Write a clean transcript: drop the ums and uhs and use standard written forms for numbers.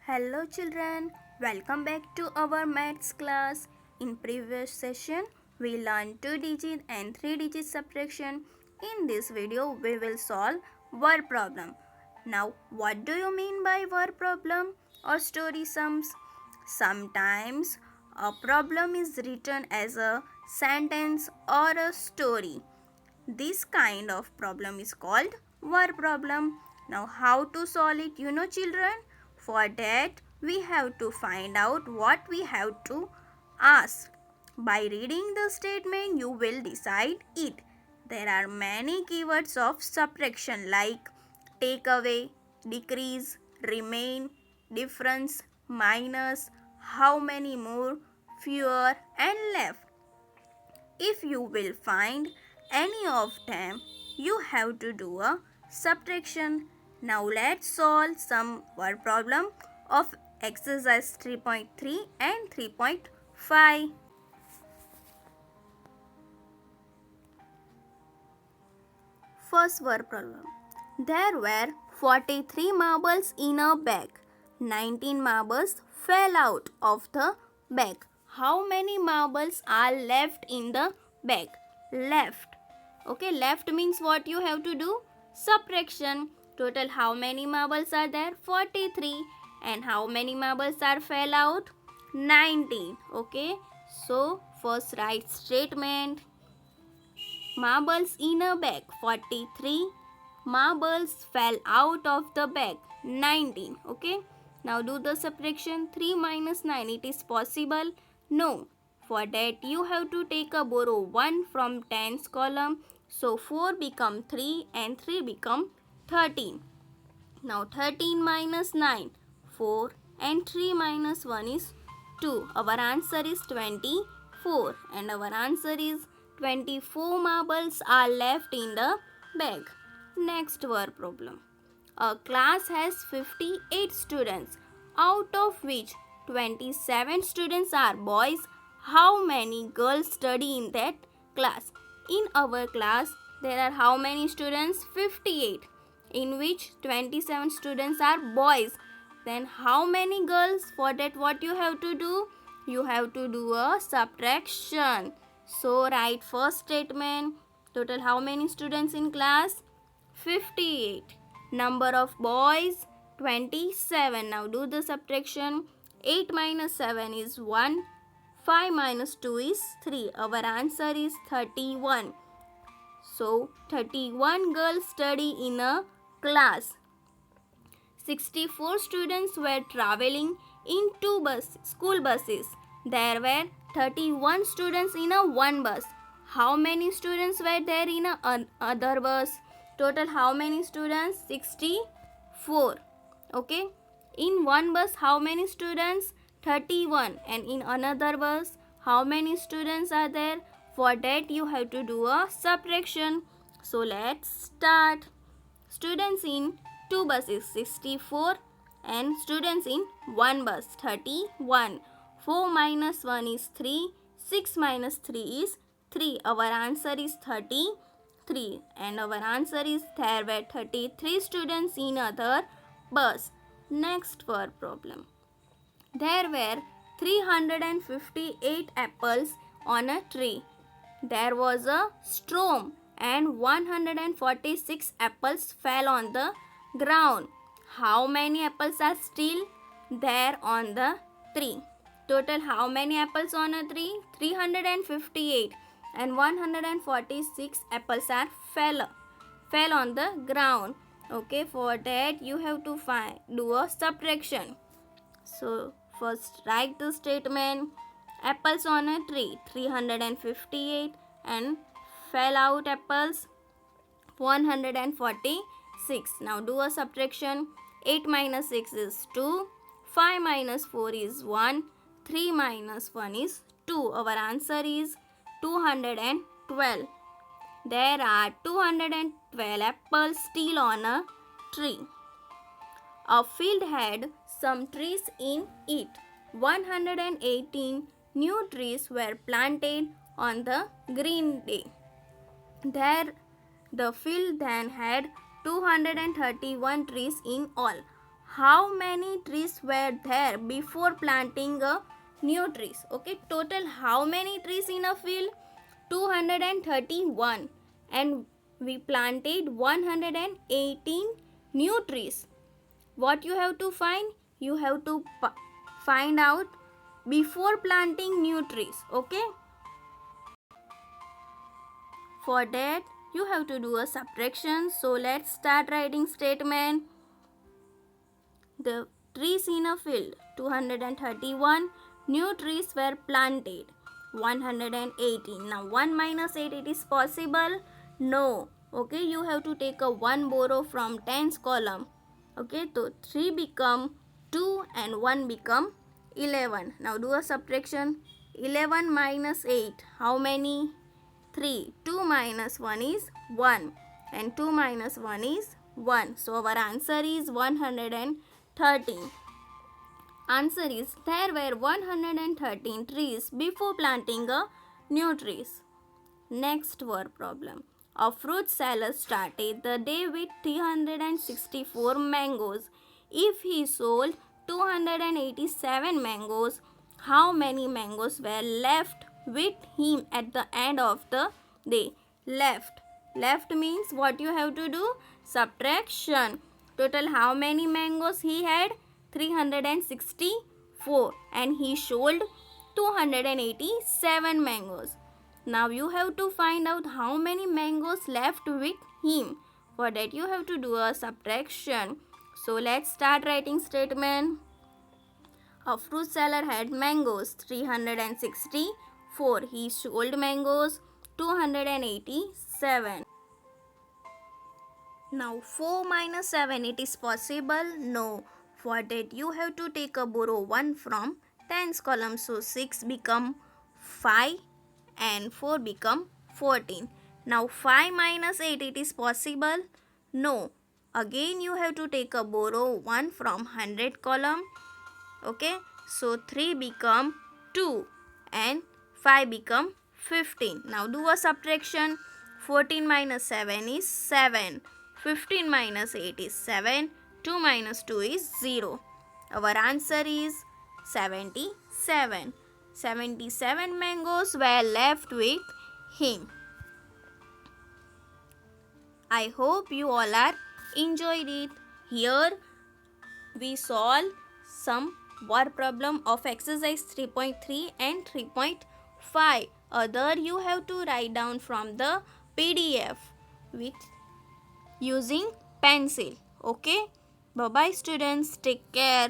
Hello children, welcome back to our maths class. In previous session, we learned 2-digit and 3-digit subtraction. In this video, we will solve word problem. Now, what do you mean by word problem or story sums? Sometimes a problem is written as a sentence or a story. This kind of problem is called word problem. Now how to solve it, children? For that we have to find out what we have to ask. By reading the statement you will decide it. There are many keywords of subtraction like take away, decrease, remain, difference, minus, how many more, fewer and left. If you will find any of them, you have to do a subtraction. Now let's solve some word problem of exercise 3.3 and 3.5. First word problem. There were 43 marbles in a bag. 19 marbles fell out of the bag. How many marbles are left in the bag? Left. Okay, left means what you have to do? Subtraction. Total how many marbles are there? 43. And how many marbles are fell out? 19. Okay, so first write statement. Marbles in a bag 43. Marbles fell out of the bag 19. Okay. Now do the subtraction. 3 minus 9. It is possible? No. For that you have to take a borrow 1 from 10's column. So 4 become 3 and 3 become 13. Now 13 minus 9. 4 and 3 minus 1 is 2. Our answer is 24 and our answer is 24 marbles are left in the bag. Next word problem. A class has 58 students, out of which 27 students are boys. How many girls study in that class? In our class, there are how many students? 58, in which 27 students are boys. Then how many girls? For that what you have to do? You have to do a subtraction. So write first statement. Total how many students in class? 58. Number of boys? 27. Now do the subtraction. 8 minus 7 is 1. 5 minus 2 is 3. Our answer is 31. So 31 girls study in a class. 64 students were traveling in school buses. There were 31 students in a one bus. How many students were there in a other bus? Total how many students? 64. Okay. In one bus how many students? 31. And in another bus how many students are there? For that you have to do a subtraction. So let's start. Students in two buses 64 and students in one bus 31. 4 minus 1 is 3. 6 minus 3 is 3. Our answer is 33. And our answer is there were 33 students in other bus. Next word problem. There were 358 apples on a tree. There was a storm and 146 apples fell on the ground. How many apples are still there on the tree? Total how many apples on a tree? 358 and 146 apples are fell on the ground. Okay, for that you have to do a subtraction. So first write the statement. Apples on a tree 358 and fell out apples 146. Now do a subtraction. 8 minus 6 is 2. 5 minus 4 is 1. 3 minus 1 is 2. Our answer is 212. There are 212 apples still on a tree. A field had some trees in it. 118 new trees were planted on the green day. There, the field then had 231 trees in all. how many trees were there before planting new trees. Okay, total how many trees in a field? 231, and we planted 118 new trees. What you have to find? You have to find out before planting new trees. Okay, for that you have to do a subtraction. So let's start writing statement. The trees in a field, 231 new trees were planted, 118. Now 1 minus 8, it is possible? No. Okay, you have to take a 1 borrow from tens column. Okay, so 3 become 2 and 1 become 11. Now do a subtraction. 11 minus 8, how many? 3. 2 minus 1 is 1, and 2 minus 1 is 1. So our answer is 113. Answer is there were 113 trees before planting a new trees. Next word problem. A fruit seller started the day with 364 mangoes. If he sold 287 mangoes, how many mangoes were left with him at the end of the day? Left means what you have to do? Subtraction. Total how many mangoes he had? 364, and he sold 287 mangoes. Now you have to find out how many mangoes left with him. For that you have to do a subtraction. So let's start writing statement. A fruit seller had mangoes 364. He sold mangoes 287. Now 4 minus 7, it is possible? No. For that you have to take a borrow 1 from tens column. So 6 become 5 and 4 become 14. Now 5 minus 8, it is possible? No. Again you have to take a borrow 1 from 100 column. Okay, so 3 become 2 and 5 become 15. Now do a subtraction. 14 minus 7 is 7. 15 minus 8 is 7. 2 minus 2 is 0. Our answer is 77. 77 mangoes were left with him. I hope you all are enjoyed it. Here we solve some word problem of exercise 3.3 and 3.5. Other you have to write down from the PDF with using pencil. Okay. Bye bye students. Take care.